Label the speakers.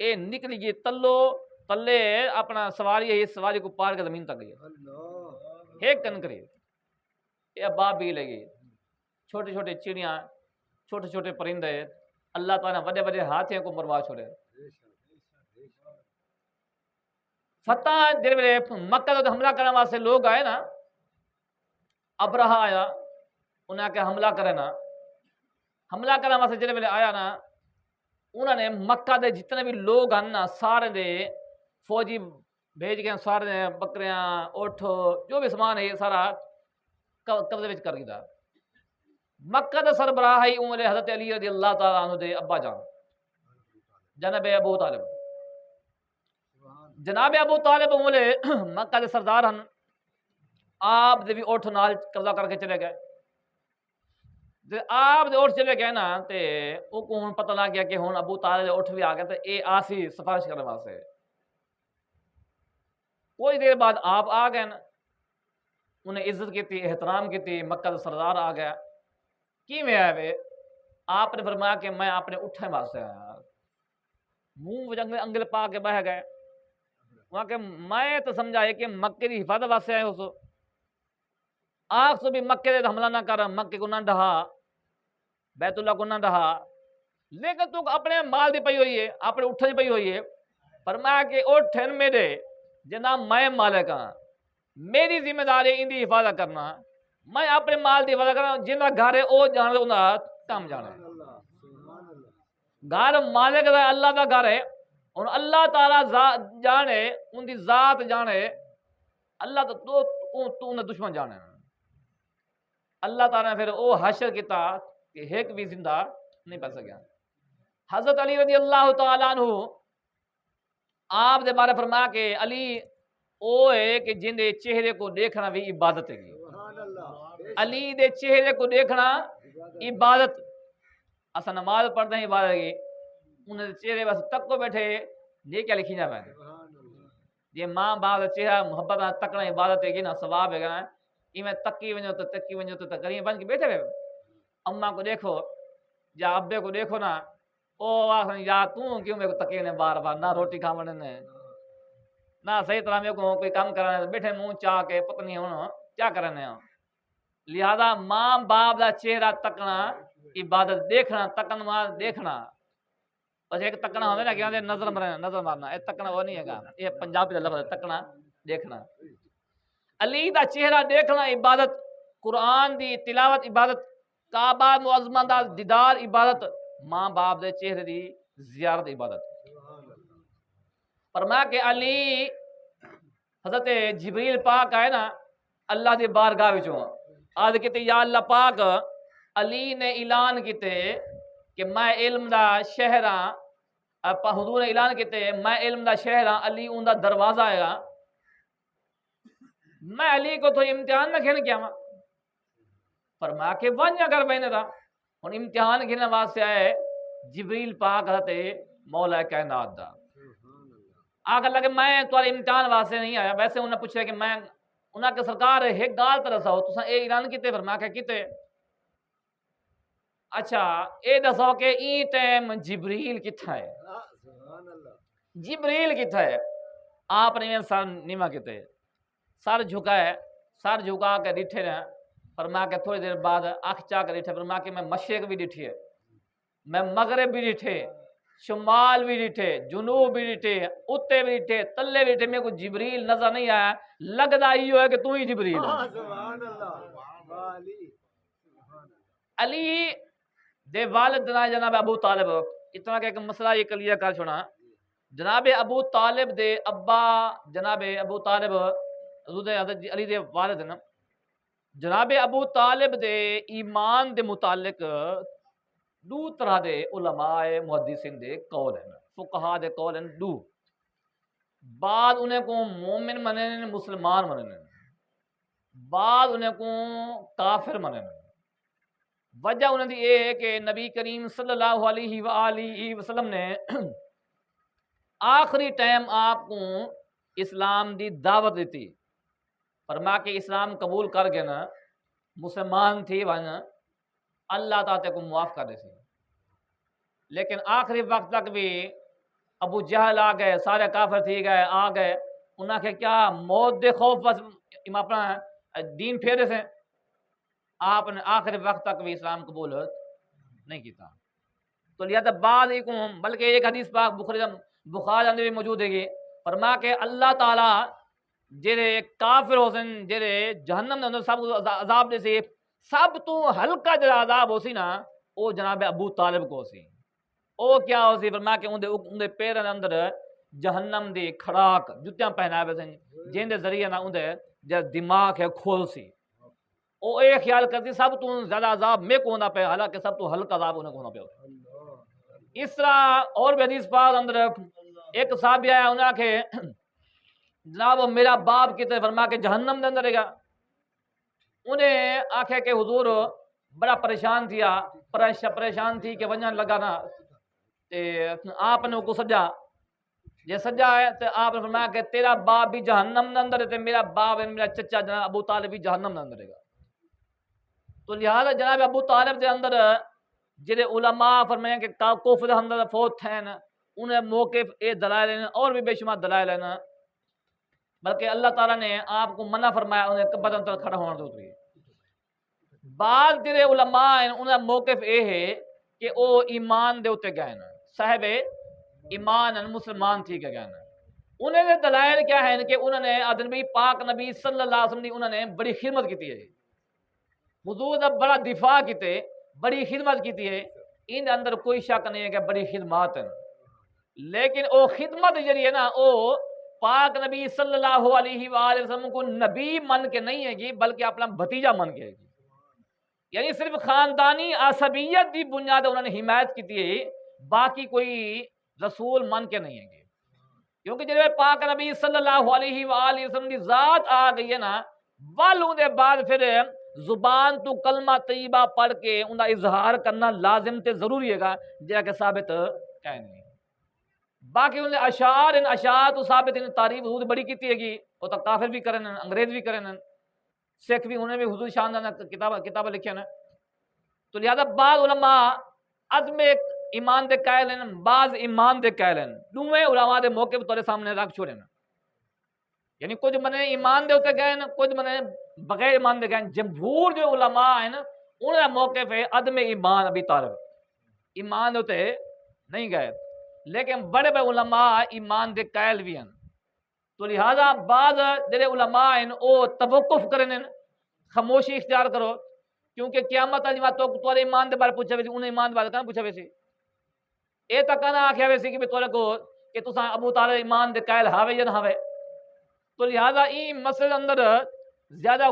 Speaker 1: اے نکلی گئی تلو تلے اپنا سواری ہے، سواری کو پار کے زمین تک گئی ایک کن کری یہ ابابی لگی چھوٹے چھوٹے چڑیاں چھوٹے چھوٹے پرندے اللہ تعالیٰ نے بڑے بڑے ہاتھیوں کو مروا چھوڑے فتح جڑے ویلے مکہ تے حملہ کرنے واسطے لوگ آئے نا ابرہا آیا انہیں آخیا حملہ کرے نا حملہ کرنے واسطے جڑے ویلے آیا نا انہوں نے مکہ دے جتنے بھی لوگ ہیں نا سارے دے فوجی بھیج گئے سارے دے بکریاں اٹھ جو بھی سامان ہے یہ سارا قبضے وچ کر گیا مکہ دے سربراہ ہی عمر حضرت علی رضی اللہ تعالیٰ عنہ دے ابا جان جناب ابو طالب جناب ابو طالب عمر مکہ دے سردار ہیں آپ دے بھی اٹھ نال قبضہ کر کے چلے گئے آپ دے اٹھ چلے گئے نا تے او کو ہن پتہ لگ گیا کہ ہن ابو طالب دے اٹھ بھی آ گئے تے اے آسی سفارش کرنے واسطے کوئی دیر بعد آپ آ گئے نا انہیں عزت کی احترام کی مکہ دا سردار آ گیا کی میں آئے وے آپ نے فرمایا کہ میں اپنے اٹھنے واسطے آیا منہ انگل پا کے بہ گئے وہاں کہ میں تو سمجھائے کہ مکے کی حفاظت واسطے آئے ہو سو آپ سو بھی مکے دے حملہ نہ کر مکے کو نہ ڈہا بیت اللہ کو نہ ڈہا لیکن تو اپنے مال دی پئی ہوئی ہے اپنے اٹھن دی پئی ہوئی ہے فرمایا کہ اٹھن میرے جناب میں مالک ہاں میری ذمہ داری ان دی حفاظت کرنا میں اپنے مال دی حفاظت کرنا جنہ گھر ہے او جان انہاں کام جانا گھر مالک دا اللہ دا گھر ہے اور اللہ تعالیٰ جانے ان دی ذات جانے اللہ تو انہیں دشمن جانے اللہ تعالیٰ نے پھر او حشر کیتا کہ ایک بھی زندہ نہیں پڑ سکیا حضرت علی رضی اللہ تعالیٰ عنہ آپ دے بارے فرمایا کہ علی او ہے کہ جن دے چہرے کو دیکھنا بھی عبادت ہے علی دے چہرے کو دیکھنا عبادت اسا نماز پڑھتے ہیں عبادت ہے انہیں چہرے بس تک کو بیٹھے یہ کیا لکھی جائے یہ ماں باپ دا چہرہ محبت تکنا عبادت ہے نا ثواب ہے نا میں تکی ونجو تو تکی ونجو تو کریم بن کے بیٹھے ہوئے اماں کو دیکھو یا ابے کو دیکھو نا او آخر یا تو کیوں میرے کو تکی نے بار بار نہ روٹی کھاونے نے نہ صحیح طرح میرے کو کوئی کام کرانے بیٹھے منہ چاہ کے پتنی ہوں کیا کرنے ہوں لہذا ماں باپ دا چہرہ تکنا عبادت دیکھنا تکن ماں دیکھنا بس ایک تکنا ہوتا ہے نا کہ نظر مارنا یہ تکنا وہ نہیں ہے گا یہ پنجابی لفظ ہے تکنا دیکھنا علی دا چہرہ دیکھنا عبادت قرآن دی تلاوت عبادت کعبہ معظمہ دا دیدار عبادت ماں باپ دے چہرے دی زیارت عبادت فرمایا کہ علی حضرت جبریل پاک آئے نا اللہ دی بارگاہ وچوں آج کہتے یا اللہ پاک علی نے اعلان کیتے کہ میں علم دا شہر ہاں حضور نے اعلان کیتے میں علم دا شہر ہاں علی اون دا دروازہ ہے گا میں علی کو تو امتحان نہ کھیل کیا فرمایا کہ ون اگر بہنے تھا ہن امتحان کھیلنے واسطے آئے جبریل پاک حضرت مولا کائنات دا آگے لگے میں تمہارے امتحان واسطے نہیں آیا ویسے انہیں پوچھا کہ میں انہاں کے سرکار ایک گال ترساؤ تسا اے اعلان کیتے فرمایا کہ کیتے اچھا اے دسو کہ ای ٹائم جبریل کتھا ہے جبریل کتھا ہے آپ نے سر نیما کیتے سر جھکائے سر جھکا کے ڈٹھے نے فرمایا کہ تھوڑی دیر بعد آنکھ چاہ کے ڈٹھے فرمایا کہ میں مشرق بھی ڈٹھی ہے میں مغرب بھی ڈٹھے شمال بھی ڈٹھے جنوب بھی ڈٹھے اتے بھی ڈٹھے تلے بھی ڈٹھے میرے کو جبریل نظر نہیں آیا لگدا ایو ہے کہ تو ہی جبریل ہے علی دے والد جناب ابو طالب اتنا کہ ایک مسئلہ یہ کلیئر کر چھوڑا جناب ابو طالب دے ابا جناب ابو طالب حضرت علی دے والد نا جناب ابو طالب دے ایمان دے متعلق دو طرح دے علماء محدثین دے قول ہیں فقہا دے قول ہیں دو بعد انہیں کو مومن منے مسلمان منے بعد انہیں کو کافر منے وجہ انہیں دی یہ ہے کہ نبی کریم صلی اللہ علیہ وآلہ وسلم نے آخری ٹائم آپ کو اسلام دی دعوت دیتی فرما کہ اسلام قبول کر گئے نا مسلمان تھی وہاں اللہ تعالیٰ کو معاف کر دے سی لیکن آخری وقت تک بھی ابو جہل آ گئے، سارے کافر تھی گئے آ گئے، انہاں کے کیا موت دے خوف بس اپنا دین پھیرے سے آپ نے آخر وقت تک بھی اسلام قبول نہیں کیتا. تو لہذا بعض بلکہ ایک حدیث پاک بخاری اندر بھی موجود ہے کہ فرما کہ اللہ تعالیٰ جڑے کافر ہو سن جڑے جہنم دے اندر سب عذاب دے سی سب تو ہلکا جڑا عذاب ہو سی نا وہ جناب ابو طالب کو سی. او کیا ہو سی فرما کہ ان دے پیرن اندر جہنم دی کھڑاک جتیاں پہنائے ہوئے سن جن دے ذریعے نا ان دے جڑا دماغ ہے کھول سی. او اے خیال کرتی سب تو زیادہ عذاب میں کو ہونا پہ حالانکہ سب تو ہلکا عذاب انہیں کو ہونا پہ. اس طرح اور بھی حدیث پاک اندر ایک صحابی آیا انہاں کہ جناب میرا باپ کی طرف فرما کہ جہنم دے اندر رہے گا. انہیں آکھے کہ حضور بڑا پریشان تھیا پریشان تھی کہ ونجن لگا نا تے آپ نے کو سجا یہ سجا ہے تو آپ نے فرمایا کہ تیرا باپ بھی جہنم دے اندر ہے تے میرا باپ ہے میرا چچا جناب ابو طالب بھی جہنم دے اندر رہے گا. تو لہذا جناب ابو طالب دے اندر جڑے علماء فرمائیں کہ کفر دے اندر فوت تھے انہیں موقف اے دلائل ہیں اور بھی بے شمار دلائل ہیں بلکہ اللہ تعالیٰ نے آپ کو منع فرمایا انہیں قبر اندر کھڑا ہونے دو. بعض جڑے علماء ہیں انہیں موقف اے ہے کہ او ایمان دے اتے گئے نا صاحب ایمان مسلمان تھی کہ گئے نا. انہیں نے دلائل کیا ہے کہ انہوں نے آدمی پاک نبی صلی اللہ علیہ وسلم انہوں نے بڑی خدمت کی ہے حضور دا بڑا دفاع کیتے بڑی خدمت کی ہے. ان اندر کوئی شک نہیں ہے کہ بڑی خدمات ہیں لیکن او خدمت جڑی ہے نا او پاک نبی صلی اللہ علیہ وآلہ وسلم کو نبی من کے نہیں ہے گی بلکہ اپنا بھتیجا من کے ہے گی. یعنی صرف خاندانی عصبیت کی بنیاد انہوں نے حمایت کی ہے باقی کوئی رسول من کے نہیں ہے گی. کیونکہ جب پاک نبی صلی اللہ علیہ وآلہ وسلم کی ذات آ گئی ہے نا والوں دے بعد پھر زبان تو کلمہ طیبہ پڑھ کے ان کا اظہار کرنا لازم تے ضروری ہے گا جہاں کہ ثابت کہیں نہیں. باقی ان اشعار تو ثابت ان تعریف حضور بڑی کیتی ہے گی وہ تو کافر بھی کرن انگریز بھی کرن سکھ بھی انہیں بھی حضور شاندار کتاب لکھے نا. تو لہذا بعض علماء عدم ایمان دے قائل ہیں بعض ایمان دے قائل ہیں دوویں علماء دے موقع تورے سامنے رکھ چھوڑے نا. یعنی کچھ منے ایمان دے ہوتے گئے نا کچھ منے بغیر ایمان دے گئے. جمہور جو علماء ہیں انہوں نے موقف ہے عدم ایمان ابی طالب ایمان دے ہوتے نہیں گئے لیکن بڑے بڑے علماء ایمان دے قائل بھی ہیں. تو لہذا بعض جڑے علماء ہیں او توقف کرنے خاموشی اختیار کرو کیونکہ قیامت والی بات تو ایمان دے بارے پوچھے ویسی انہیں ایمان دے بارے کہاں پوچھے ویسی اے تک نہ آکھیا ویسی کہ تورے کو کہ تساں ابو طالب ایمان دے قائل ہاوے یا نہ ہاوے. تو لہذا ای مسئلے اندر زیادہ